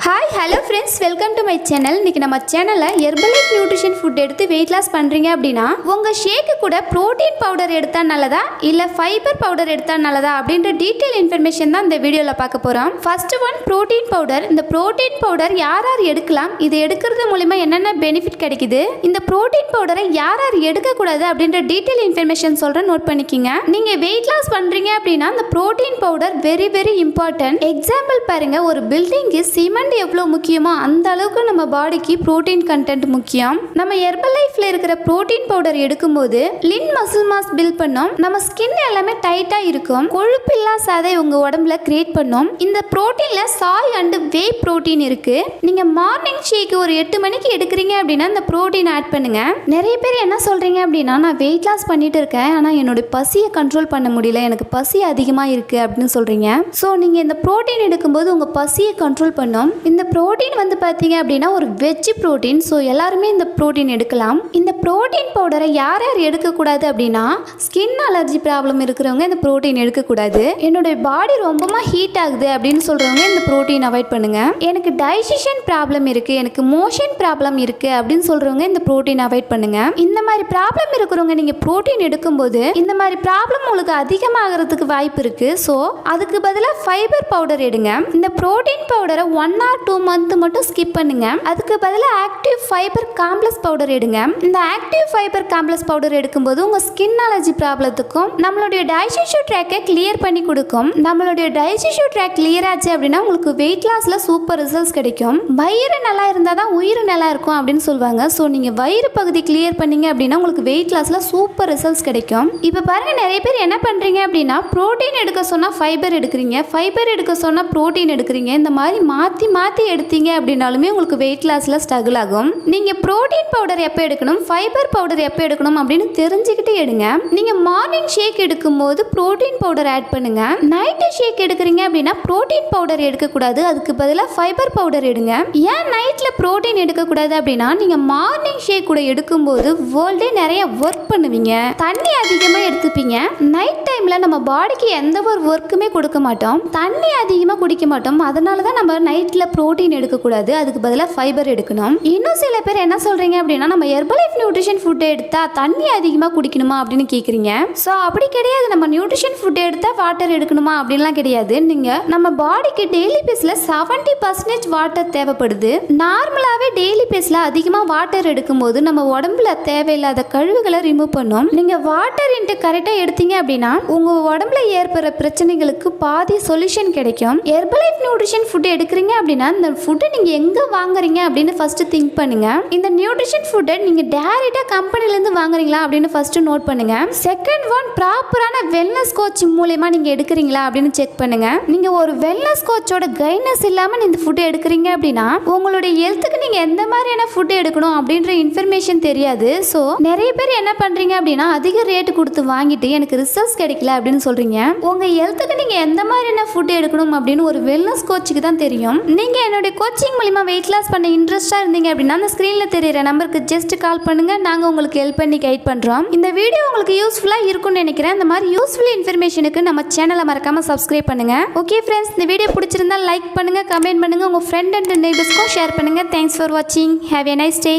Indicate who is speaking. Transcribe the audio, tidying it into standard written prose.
Speaker 1: Hi hello friends, welcome to my channel. இன்றைக்கி நம்ம சேனலில் ஹெர்பலைஃப் நியூட்ரிஷன் ஃபுட் எடுத்து வெயிட் லாஸ் பண்ணுறீங்க அப்படின்னா உங்கள் ஷேக்கு கூட ப்ரோட்டீன் பவுடர் எடுத்தால் நல்லதா இல்லை ஃபைபர் பவுடர் எடுத்தால் நல்லதா அப்படின்ற டீட்டெயில் இன்ஃபர்மேஷன் தான் இந்த வீடியோவில் பார்க்க போகிறோம். First one, protein powder. இந்த ப்ரோட்டீன் பவுடர் யார் யார் எடுக்கலாம், இது எடுக்கிறது மூலிமா என்னென்ன பெனிஃபிட் கிடைக்குது, இந்த ப்ரோட்டீன் பவுடரை யார் யார் எடுக்கக்கூடாது அப்படின்ற டீட்டெயில் இன்ஃபர்மேஷன் சொல்கிறேன், நோட் பண்ணிக்கிங்க. நீங்கள் வெயிட் லாஸ் பண்ணுறீங்க அப்படின்னா இந்த protein powder very very important. Example பாருங்கள், ஒரு பில்டிங்கு சிமெண்ட் எவ்வளோ முக்கியமோ அந்த அளவுக்கு நம்ம பாடிக்கு புரோட்டீன் கண்டென்ட் முக்கியம். நம்ம ஹெர்பலைஃப்ல இருக்கிற புரோட்டீன் பவுடர் எடுக்கும்போது லீன் மசில் மாஸ் பில்ட் பண்ணும், நம்ம ஸ்கின் எல்லாமே டைட்டா இருக்கும், கொழுப்பில்லா சதை உங்க உடம்புல கிரியேட் பண்ணும். இந்த புரோட்டீன்ல சாய் அண்ட் வே புரோட்டீன் இருக்கு. நீங்க மார்னிங் ஷேக் ஒரு 8 மணிக்கு எடுக்கிறீங்க அப்படின்னா இந்த புரோட்டீன் ஆட் பண்ணுங்க. நிறைய பேர் என்ன சொல்றீங்க அப்படின்னா, நான் வெயிட் லாஸ் பண்ணிட்டு இருக்கேன், ஆனா என்னோட பசியை கண்ட்ரோல் பண்ண முடியல, எனக்கு பசி அதிகமா இருக்கு அப்படின்னு சொல்றீங்க. ஸோ நீங்க இந்த புரோட்டீன் எடுக்கும்போது உங்க பசியை கண்ட்ரோல் பண்ணும். இந்த புரோட்டீன் வந்து பார்த்தீங்க அப்படின்னா ஒரு வெஜ் புரோட்டீன். ஸோ எல்லாருமே இந்த புரோட்டீன் எடுக்கலாம். இந்த புரோட்டீன் பவுடரை யார் யார் எடுக்கக்கூடாது அப்படின்னா, ஸ்கின் அலர்ஜி ப்ராப்ளம் இருக்கிறவங்க இந்த புரோட்டீன் எடுக்கக்கூடாது. என்னுடைய பாடி ரொம்பமா ஹீட் ஆகுது அப்படின்னு சொல்கிறவங்க இந்த புரோட்டீன் அவாய்ட் பண்ணுங்க. எனக்கு டைஜஷன் ப்ராப்ளம் இருக்குது, எனக்கு மோஷன் ப்ராப்ளம் இருக்குது அப்படின்னு சொல்கிறவங்க இந்த புரோட்டீன் அவாய்ட் பண்ணுங்க. இந்த மாதிரி ப்ராப்ளம் இருக்கிறவங்க நீங்கள் புரோட்டீன் எடுக்கும்போது இந்த மாதிரி ப்ராப்ளம் உங்களுக்கு அதிகமாகிறதுக்கு வாய்ப்பு இருக்குது. ஸோ அதுக்கு பதிலாக ஃபைபர் பவுடர் எடுங்க. இந்த புரோட்டீன் பவுடரை 1 or 2 month மட்டும் ஸ்கிப் பண்ணுங்க. அதுக்கு பதிலாக ஆக்டிவ் ஃபைபர் காம்ப்ளெக்ஸ் பவுடர் எடுங்க. இந்த ஆக்டிவ் ஃபைபர் காம்ப்ளெக்ஸ் பவுடர் எடுக்கும்போது உங்க ஸ்கின் அலர்ஜி ப்ராப்ளத்துக்கும் நம்மளுடைய டைஜஸ்டிவ் ட்ராக்கை கிளியர் பண்ணி கொடுக்கும். நம்மளுடைய டைஜஸ்டிவ் ட்ராக் கிளியர் ஆச்சு அப்படின்னா உங்களுக்கு வெயிட் லாஸ்ல சூப்பர் ரிசல்ட்ஸ் கிடைக்கும். வயிறு நல்லா இருந்தால் தான் உயிர் நல்லா இருக்கும் அப்படின்னு சொல்லுவாங்க. ஸோ நீங்க வயிறு பகுதி கிளியர் பண்ணீங்க அப்படின்னா உங்களுக்கு வெயிட் லாஸ்ல சூப்பர் ரிசல்ட்ஸ் கிடைக்கும். இப்போ பாருங்க, நிறைய பேர் என்ன பண்றீங்க அப்படின்னா, புரோட்டீன் எடுக்க சொன்னா ஃபைபர் எடுக்கிறீங்க, ஃபைபர் எடுக்க சொன்னா புரோட்டீன் எடுக்கிறீங்க. இந்த மாதிரி மாற்றி மாற்றி எடுத்தீங்க அப்படின்னாலுமே உங்களுக்கு வெயிட் லாஸ்ல ஸ்ட்ரகிள் ஆகும். நீங்க புரோட்டீன் பவுடர் எப்போ எடுக்கணும், ஃபைபர் பவுடர் எப்போ எடுக்கணும் அப்படின்னு தெரிஞ்சுக்கிட்டு எடுங்க. நீங்க மார்னிங் ஷேக் எடுக்கும்போது புரோட்டீன் பவுடர் ஆட் பண்ணுங்க. நைட்டு ஷேக் எடுக்கிறீங்க அப்படின்னா புரோட்டீன் பவுடர் எடுக்கக்கூடாது, அதுக்கு பதிலாக ஃபைபர் பவுடர் எடுங்க. ஏன் நைட்ல புரோட்டீன் எடுக்கக்கூடாது அப்படின்னா, நீங்க மார்னிங் ஷேக் கூட எடுக்கும்போது வேர்ல்டே நிறைய ஒர்க் பண்ணுவீங்க, தண்ணி அதிகமாக எடுத்துப்பீங்க. நைட் டைம்ல நம்ம பாடிக்கு எந்த ஒரு ஒர்க்குமே கொடுக்க மாட்டோம், தண்ணி அதிகமாக குடிக்க மாட்டோம். அதனால தான் நம்ம நைட்ல புரோட்டீன் எடுக்கக்கூடாது, அதுக்கு பதிலாக ஃபைபர் எடுக்கணும். இன்னும் சில பேர் என்ன சொல்றீங்க அப்படின்னா, நம்ம ஹெர்பலைஃப் நியூட்ரிஷன் ஃபுட் எடுத்தா தண்ணி அதிகமாக குடிக்கணுமா அப்படின்னு கேட்குறீங்க. ஸோ அப்படி கிடையாது. நம்ம நியூட்ரிஷன் ஃபுட் எடுத்தா வாட்டர் எடுக்கணுமா அப்படின்லாம் கிடையாது. நீங்க நம்ம பாடிக்கு டெய்லி பேஸ்ல 70% வாட்டர் தேவைப்படுது. நார்மலாகவே டெய்லி பேஸ்ல அதிகமாக வாட்டர் எடுக்கும்போது நம்ம உடம்புல தேவையில்லாத கழிவுகளை ரிமூவ் பண்ணும். நீங்க வாட்டர் இன்ட்டு கரெக்டாக எடுத்தீங்க அப்படின்னா உங்க உடம்புல ஏற்படுற பிரச்சனைகளுக்கு பாதி சொல்யூஷன் கிடைக்கும். ஹெர்பலைஃப் நியூட்ரிஷன் ஃபுட் எடுக்கிறீங்க அப்படின்னா இந்த ஃபுட்டை நீங்க எங்க வாங்குறீங்க அப்படின்னு ஃபர்ஸ்ட் திங்க் பண்ணுங்க. இந்த நியூட்ரிஷன் ஃபுட்டை நீங்க டைரக்டா கம்பெனில இருந்து வாங்குறீங்களா அப்படின்னு ஃபர்ஸ்ட் நோட் பண்ணுங்க. செகண்ட் ஒன், ப்ராப்பரான வெல்னஸ் கோச் மூலமா நீங்க எடுக்கிறீங்களா அப்படின்னு செக் பண்ணுங்க. நீங்க ஒரு வெல்னஸ் கோச்சோட கைட்னஸ் இல்லாம இந்த ஃபுட் எடுக்கிறீங்க அப்படின்னா உங்களுடைய ஹெல்த்துக்கு நீங்க எந்த மாதிரியான ஃபுட் எடுக்கணும் அப்படின்ற இன்ஃபர்மேஷன் தெரியாது. ஸோ நிறைய பேர் என்ன பண்றீங்க அப்படின்னா, அதிக ரேட் கொடுத்து வாங்கிட்டு எனக்கு ரிசல்ட்ஸ் கிடைக்கல அப்படின்னு சொல்றீங்க. உங்க ஹெல்த்துக்கு நீங்க எந்த மாதிரியான ஃபுட் எடுக்கணும் அப்படின்னு ஒரு வெல்னஸ் கோச்சுக்கு தான் தெரியும். நீங்க என்னுடைய கோச்சிங் மூலமா வெயிட் லாஸ் பண்ண இன்ட்ரெஸ்டா இருந்தீங்க அப்படின்னா அந்த ஸ்கிரீன்ல தெரியுற நம்பருக்கு ஜஸ்ட் கால் பண்ணுங்க, நாங்க உங்களுக்கு ஹெல்ப் பண்ணி கைட் பண்றோம். இந்த வீடியோ உங்களுக்கு யூஸ்ஃபுல்லா இருக்கும்னு நினைக்கிறேன். இந்த மாதிரி யூஸ்ஃபுல் இன்ஃபர்மேஷனுக்கு நம்ம சேனலை மறக்காம சப்ஸ்கிரைப் பண்ணுங்க. ஓகே ஃப்ரெண்ட்ஸ், இந்த வீடியோ பிடிச்சிருந்தா லைக் பண்ணுங்க, கமெண்ட் பண்ணுங்க, உங்க ஃப்ரெண்ட் அண்ட் நெய்பர்ஸ்க்கும் ஷேர் பண்ணுங்க. தேங்க்ஸ் ஃபார் வாட்சிங். Have a nice day.